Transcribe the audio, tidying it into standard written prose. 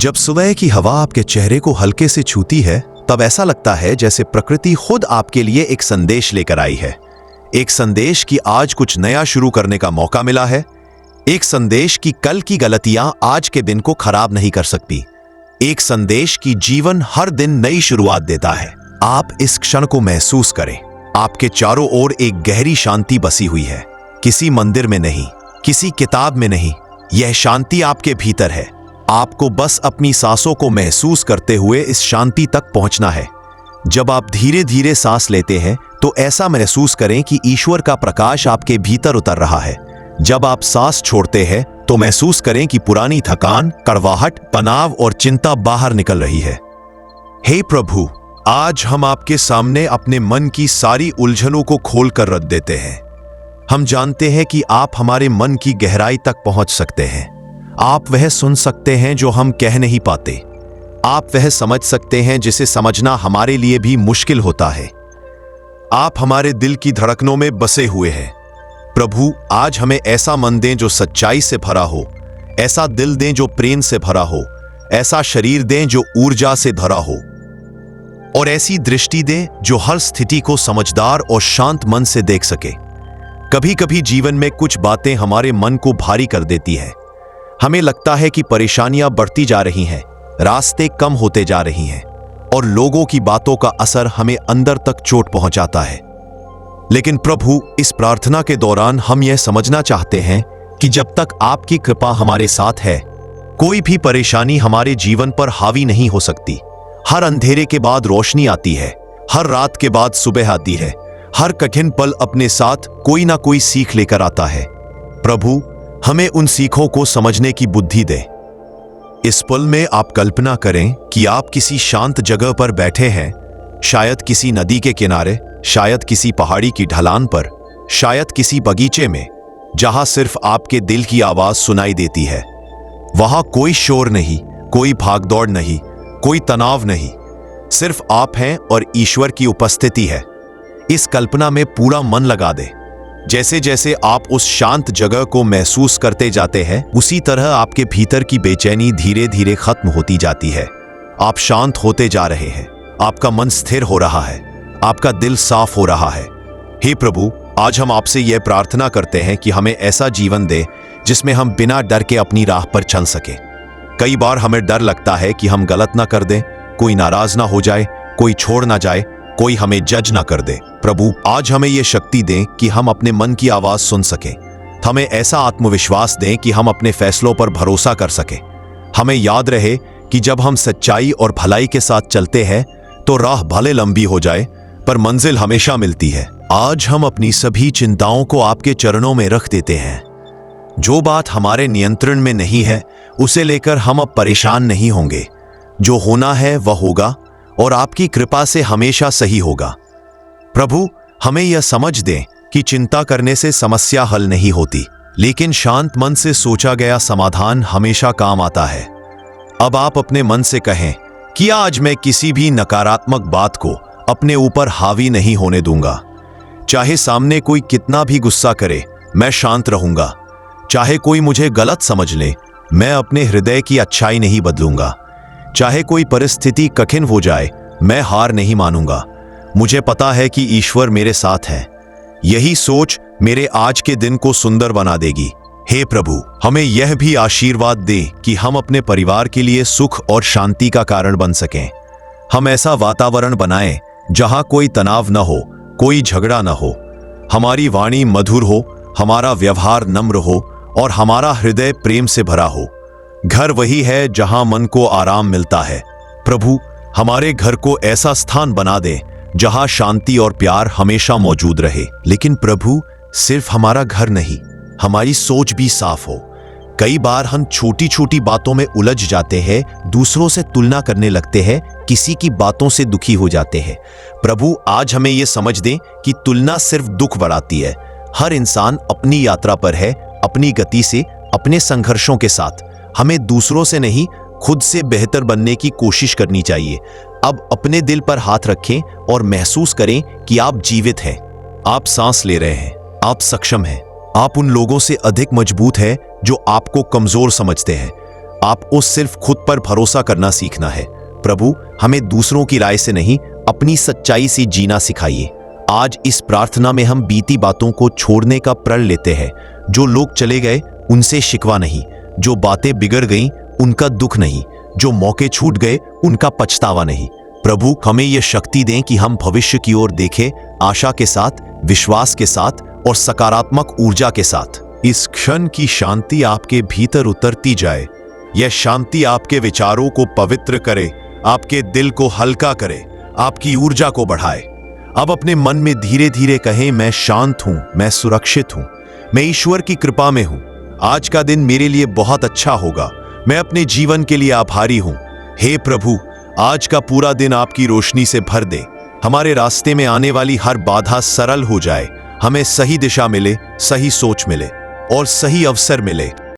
जब सुबह की हवा आपके चेहरे को हल्के से छूती है तब ऐसा लगता है जैसे प्रकृति खुद आपके लिए एक संदेश लेकर आई है। एक संदेश कि आज कुछ नया शुरू करने का मौका मिला है। एक संदेश कि कल की गलतियां आज के दिन को खराब नहीं कर सकती। एक संदेश कि जीवन हर दिन नई शुरुआत देता है। आप इस क्षण को महसूस करें। आपके चारों ओर एक गहरी शांति बसी हुई है। किसी मंदिर में नहीं, किसी किताब में नहीं, यह शांति आपके भीतर है। आपको बस अपनी सांसों को महसूस करते हुए इस शांति तक पहुंचना है। जब आप धीरे धीरे सांस लेते हैं तो ऐसा महसूस करें कि ईश्वर का प्रकाश आपके भीतर उतर रहा है। जब आप सांस छोड़ते हैं तो महसूस करें कि पुरानी थकान, कड़वाहट, तनाव और चिंता बाहर निकल रही है। हे प्रभु, आज हम आपके सामने अपने मन की सारी उलझनों को खोल कर रख देते हैं। हम जानते हैं कि आप हमारे मन की गहराई तक पहुंच सकते हैं। आप वह सुन सकते हैं जो हम कह नहीं पाते। आप वह समझ सकते हैं जिसे समझना हमारे लिए भी मुश्किल होता है। आप हमारे दिल की धड़कनों में बसे हुए हैं। प्रभु, आज हमें ऐसा मन दें जो सच्चाई से भरा हो, ऐसा दिल दें जो प्रेम से भरा हो, ऐसा शरीर दें जो ऊर्जा से भरा हो, और ऐसी दृष्टि दें जो हर स्थिति को समझदार और शांत मन से देख सके। कभी कभी जीवन में कुछ बातें हमारे मन को भारी कर देती है। हमें लगता है कि परेशानियां बढ़ती जा रही हैं, रास्ते कम होते जा रही हैं और लोगों की बातों का असर हमें अंदर तक चोट पहुंचाता है। लेकिन प्रभु, इस प्रार्थना के दौरान हम यह समझना चाहते हैं कि जब तक आपकी कृपा हमारे साथ है, कोई भी परेशानी हमारे जीवन पर हावी नहीं हो सकती। हर अंधेरे के बाद रोशनी आती है, हर रात के बाद सुबह आती है। हर कठिन पल अपने साथ कोई ना कोई सीख लेकर आता है। प्रभु, हमें उन सीखों को समझने की बुद्धि दे। इस पल में आप कल्पना करें कि आप किसी शांत जगह पर बैठे हैं, शायद किसी नदी के किनारे, शायद किसी पहाड़ी की ढलान पर, शायद किसी बगीचे में, जहां सिर्फ आपके दिल की आवाज सुनाई देती है। वहां कोई शोर नहीं, कोई भागदौड़ नहीं, कोई तनाव नहीं, सिर्फ आप हैं और ईश्वर की उपस्थिति है। इस कल्पना में पूरा मन लगा दे। जैसे जैसे आप उस शांत जगह को महसूस करते जाते हैं, उसी तरह आपके भीतर की बेचैनी धीरे धीरे खत्म होती जाती है। आप शांत होते जा रहे हैं, आपका मन स्थिर हो रहा है, आपका दिल साफ हो रहा है। हे प्रभु, आज हम आपसे यह प्रार्थना करते हैं कि हमें ऐसा जीवन दे जिसमें हम बिना डर के अपनी राह पर चल सके। कई बार हमें डर लगता है कि हम गलत ना कर दें, कोई नाराज ना हो जाए, कोई छोड़ ना जाए, कोई हमें जज ना कर दे। प्रभु, आज हमें यह शक्ति दें कि हम अपने मन की आवाज सुन सकें। हमें ऐसा आत्मविश्वास दें कि हम अपने फैसलों पर भरोसा कर सकें। हमें याद रहे कि जब हम सच्चाई और भलाई के साथ चलते हैं तो राह भले लंबी हो जाए पर मंजिल हमेशा मिलती है। आज हम अपनी सभी चिंताओं को आपके चरणों में रख देते हैं। जो बात हमारे नियंत्रण में नहीं है उसे लेकर हम अब परेशान नहीं होंगे। जो होना है वह होगा और आपकी कृपा से हमेशा सही होगा। प्रभु, हमें यह समझ दें कि चिंता करने से समस्या हल नहीं होती, लेकिन शांत मन से सोचा गया समाधान हमेशा काम आता है। अब आप अपने मन से कहें कि आज मैं किसी भी नकारात्मक बात को अपने ऊपर हावी नहीं होने दूंगा। चाहे सामने कोई कितना भी गुस्सा करे, मैं शांत रहूंगा। चाहे कोई मुझे गलत समझ ले, मैं अपने हृदय की अच्छाई नहीं बदलूंगा। चाहे कोई परिस्थिति कठिन हो जाए, मैं हार नहीं मानूंगा। मुझे पता है कि ईश्वर मेरे साथ है। यही सोच मेरे आज के दिन को सुंदर बना देगी। हे प्रभु, हमें यह भी आशीर्वाद दे कि हम अपने परिवार के लिए सुख और शांति का कारण बन सकें। हम ऐसा वातावरण बनाएं जहां कोई तनाव न हो, कोई झगड़ा न हो, हमारी वाणी मधुर हो, हमारा व्यवहार नम्र हो और हमारा हृदय प्रेम से भरा हो। घर वही है जहां मन को आराम मिलता है। प्रभु, हमारे घर को ऐसा स्थान बना दे जहां शांति और प्यार हमेशा मौजूद रहे। लेकिन प्रभु, सिर्फ हमारा घर नहीं, हमारी सोच भी साफ हो। कई बार हम छोटी छोटी बातों में उलझ जाते हैं, दूसरों से तुलना करने लगते हैं, किसी की बातों से दुखी हो जाते हैं। प्रभु, आज हमें यह समझ दें कि तुलना सिर्फ दुख बढ़ाती है। हर इंसान अपनी यात्रा पर है, अपनी गति से, अपने संघर्षों के साथ। हमें दूसरों से नहीं, खुद से बेहतर बनने की कोशिश करनी चाहिए। अब अपने दिल पर हाथ रखें और महसूस करें कि आप जीवित हैं, आप सांस ले रहे हैं, आप सक्षम हैं। आप उन लोगों से अधिक मजबूत हैं जो आपको कमजोर समझते हैं। आपको सिर्फ खुद पर भरोसा करना सीखना है। प्रभु, हमें दूसरों की राय से नहीं, अपनी सच्चाई से जीना सिखाइए। आज इस प्रार्थना में हम बीती बातों को छोड़ने का प्रण लेते हैं। जो लोग चले गए उनसे शिकवा नहीं, जो बातें बिगड़ गईं उनका दुख नहीं, जो मौके छूट गए उनका पछतावा नहीं। प्रभु, हमें यह शक्ति दें कि हम भविष्य की ओर देखें, आशा के साथ, विश्वास के साथ और सकारात्मक ऊर्जा के साथ। इस क्षण की शांति आपके भीतर उतरती जाए। यह शांति आपके विचारों को पवित्र करे, आपके दिल को हल्का करे, आपकी ऊर्जा को बढ़ाए। अब अपने मन में धीरे धीरे कहें, मैं शांत हूं, मैं सुरक्षित हूं, मैं ईश्वर की कृपा में हूं। आज का दिन मेरे लिए बहुत अच्छा होगा। मैं अपने जीवन के लिए आभारी हूं। हे प्रभु, आज का पूरा दिन आपकी रोशनी से भर दे। हमारे रास्ते में आने वाली हर बाधा सरल हो जाए। हमें सही दिशा मिले, सही सोच मिले और सही अवसर मिले।